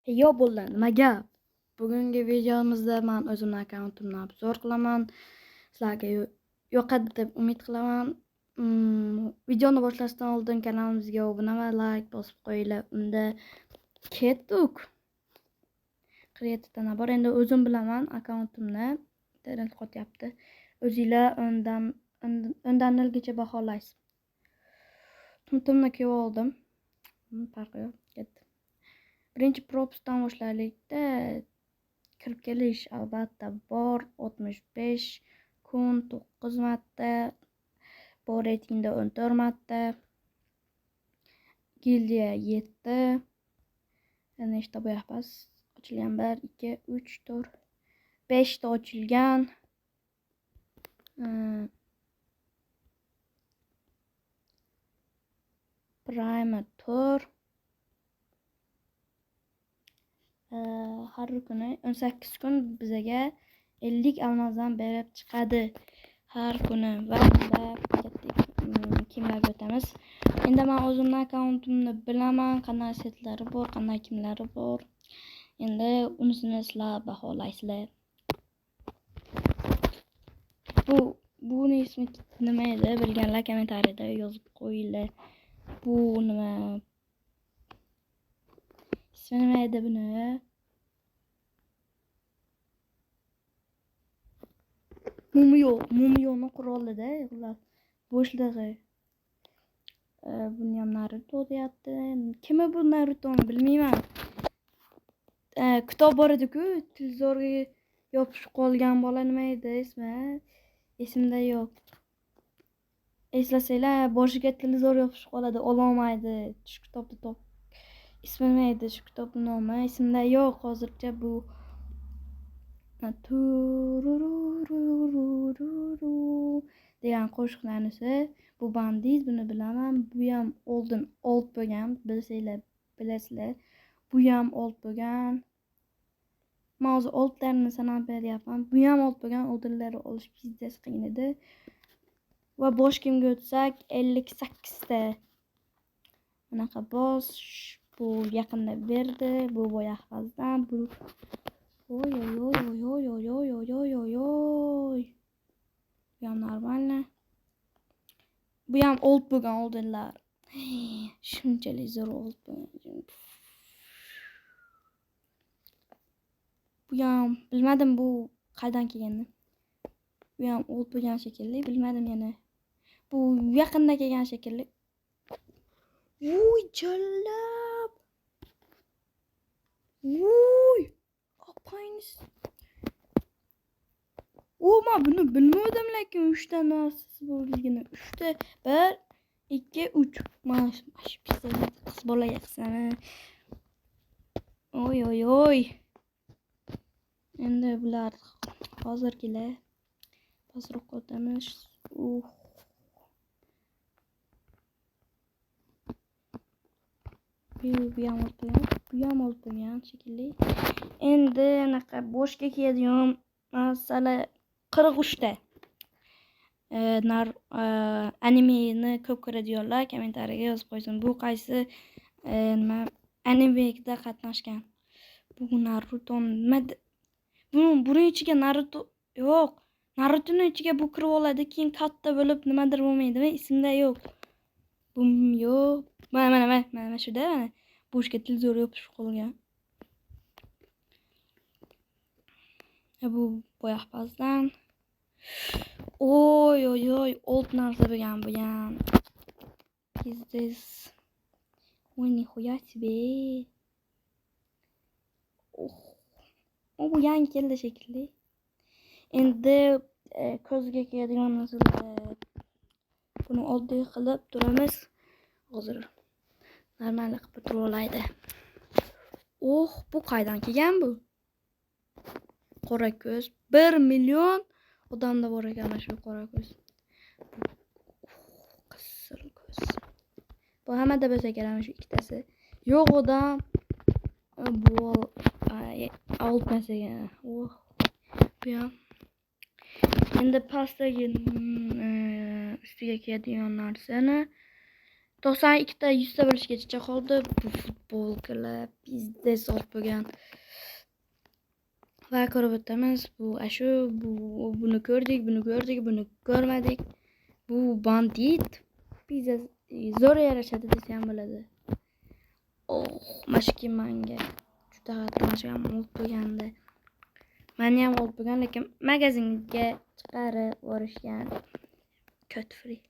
Yo bo'ldi, nima gap? Bugungi videomizda men o'zimning akkauntimni obzor qilaman. Sizlarga yoqadi deb umid qilaman. Videoni boshlashdan oldin kanalimizga obuna va like bosib qo'yinglar. Unda ketdik. Kreativdan bor. Endi o'zim bilaman akkauntimni. Internet qotyapti. O'zinglar undan nilgacha baholaysiz. Tumtumni kiyib oldim. Farqi yo'q. Ketdi. Birinchi propsdan boshlaylikda kirib kelish albatta bor. 65 kun 9 marta, bor reytingda 14 marta, gildiya 7, nechta bo'yapmiz? Ochilgan 1 2 3 4 5 ta ochilgan. Prime 4. Har kuni 18 kun bizaga 50 almazdan berib chiqadi har kuni. Va kimlarga o'tamiz. Endi men o'zimning akkauntimni bilaman, qanday setlari bor, qanday kimlari bor. Endi unisini sizlar baholaysizlar. Buni ismi nima edi? Bilganlar kommentariyada yozib qo'yinglar. Bu nima? Ismi nima edi buni? Mumiyoni qurolida, ular bo'shlig'i. Buni ham Naruto deyapti. Kim bu Narutoni bilmayman. Kitob bor edi-ku, televizorga yopishib qolgan bola nima edi ismi? Esimda yo'q. Eslasanglar, boshiga televizor yopishib qoladi, ololmaydi. Shu kitobni top. Ismi nima edi shu kitobning nomi? Esimda yo'q hozircha bu. degan qo'shiqlarnisi. Bu bandit, buni bilaman. Bu ham oldin old bo'lgan, bilasizlar. Bu ham old bo'lgan. Men hozir oldlarini sanab beryapman. Bu ham old bo'lgan, oldinlari olish biznes qiyin edi. Va bosh kimga o'tsak 58 ta. Bunaqa boss bu yaqinda berdi. Bu bo'yaqazdan bu oy. Bu ham normalni. Bu ham old bo'lgan oldinlar. Shunchalik zo'r old bo'lgan. Bu ham bilmadim bu qaydan kelganini. Bu ham old bo'lgan shekilli, bilmadim yana. Bu yaqinda kelgan shekilli. Voy jallab. Voy. Apaynis. Men buni bilmadim, lekin 3 ta narsasi borligini. 3 ta 1 2 3. Mana shu qiz bola yaxsana. Oy. Endi bular hozirgilar. Pastroq o'tamiz. Bu ham olib bo'lgan shekilli. Endi anaqa boshga kiyadigan masala 43 ta. Animeni ko'p ko'radiganlar kommentariyaga yozib qo'ysin. Bu qaysi nima animeda qatnashgan? Bu Naruto nima? Buni ichiga Naruto yo'q. Narutoning ichiga bu kirib oladi, keyin katta bo'lib nimadir bo'lmaydimi? Esimda yo'q. Bu yo'q. Mana shuda mana boshga televizor yopishib qolgan. Bu boyaqpazdan. Oy, old narsa bo'lgan bu ham. Pizdes. Oy, nihoya себе. Bu yangi keldi shekilli. Endi ko'zga keladigan narsalar. Buni oddiy qilib turamiz. Hozir normal qilib turolmaydi. Bu qaydan kelgan bu? Qora ko'z. 1 million odamda bor ekan shu qora ko'z. Qizil ko'z. Bu hammada bo'lsa kerak shu ikkitasi. Yo'q odam. Bu oltmasiga. Bu ham. Endi pastdagi ustiga keladigan narsani 92 ta 100 ta bo'lishgacha qoldi. Bu futbolkalar biznes olib bo'lgan. Va ko'rib o'tamiz. Bu ashu buni ko'rdik, buni ko'rmadik. Bu bandit bizga zo'r yarashadi desam bo'ladi. Mashki manga juda xotirjam olib bo'lganda. Meni ham olib bo'lgan, lekin magazinga chiqarib yuborishgan. Code free.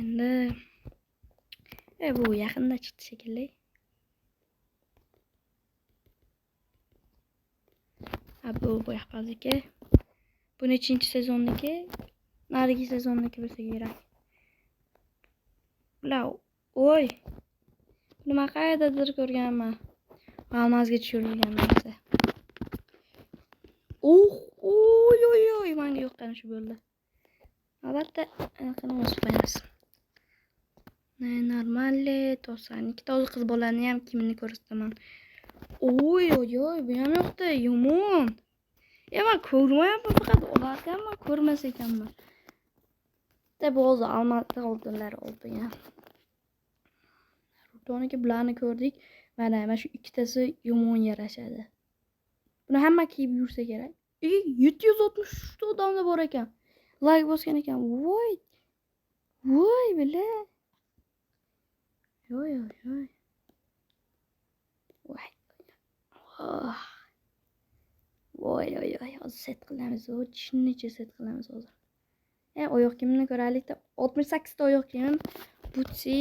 Endi bu yaqinda chiqdi shekilli. Bu yaxpaziki. Bu nechinchi sezonniki? Narigi sezonniki bo'lsa kerak. Oy. Nima qayerdadir ko'rganman. Almazga tushirilgan narsa. Oy, menga yoqqani shu bo'ldi. Albatta, qanaqa qo'yamiz. Normalli, to'san. Ikkita qiz bolani ham kimni ko'rsataman. Oy, bu ham yo'qdi, yomon. Men ko'rmayapman, faqat ularganman, ko'rmas ekanman. Bu o'zi almazda oldilar oldigan. Naruto'niki bularni ko'rdik. Mana shu ikkitasi yomon yarashadi. Buni hamma kiyib yursa kerak. 763 ta odamlar bor ekan. Like bosgan ekan. Voy, bila. Voy. Hozir set qilamiz. Chinnicha set qilamiz hozir. Oyoq kiyimini ko'raylik. 68 ta oyoq kiyim. Butsi,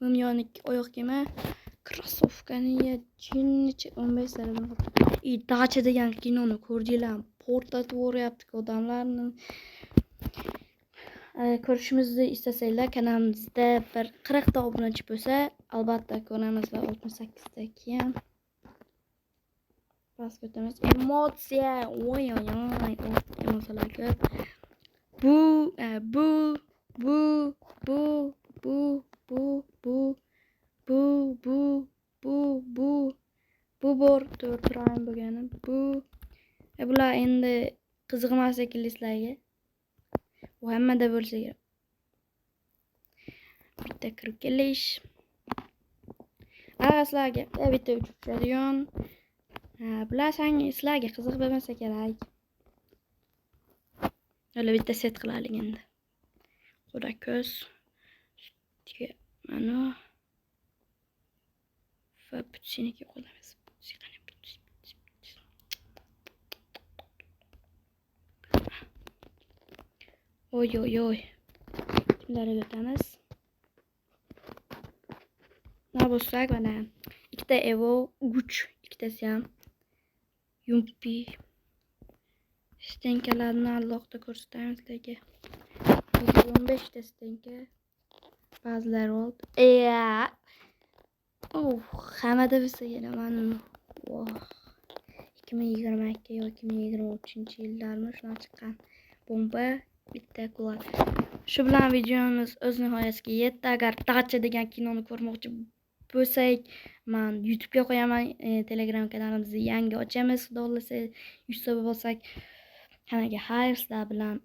Mumyonik oyoq kiyimi. Krossovkani chinnicha 15 tadan. Dacha degan kinoni ko'rdinglarmi? Portlatib o'ryapti odamlarni. Ko'rishimizni istasanglar, kanalimizda bir 40 ta obunachi bo'lsa, albatta ko'ramiz va 68 ta keyin bas ko'tamiz. Emotsiya, emotsiyalar ko'p. Bu bor turayim bo'lgani. Bular endi qiziqmas shekilli sizlarga. Bu hammada bo'lsa kerak. Bitta kirib kelish. Sizlarga bitta uchiradigan. Bular sizlarga qiziq bo'lmasa kerak. Hali bitta set qilaylik endi. Xudo ko'z. Mana va butsiniki qo'yamiz. Oy. Kimlarga o'tamiz? Nima bo'lsak, mana ikkita Evo, Guch, ikkitasi ham Yumpi. Stenkalarni alohida ko'rsatamiz sizlarga. 15 ta stenka. Ba'zilar oldi. Hammada bo'lsa kerak mana. 2022 yoki 2023-yillarmi shundan chiqqan bomba bitta kulak. Shu bilan videomiz o'z nihoyasiga yetdi. Agar Dacha degan kinoni ko'rmoqchi bo'lsak, men YouTube'ga qo'yaman. Telegram kanalimizni yangi ochamiz. Xudo xolasa 100 ta bo'lsak, hammaga xayr, sizlar bilan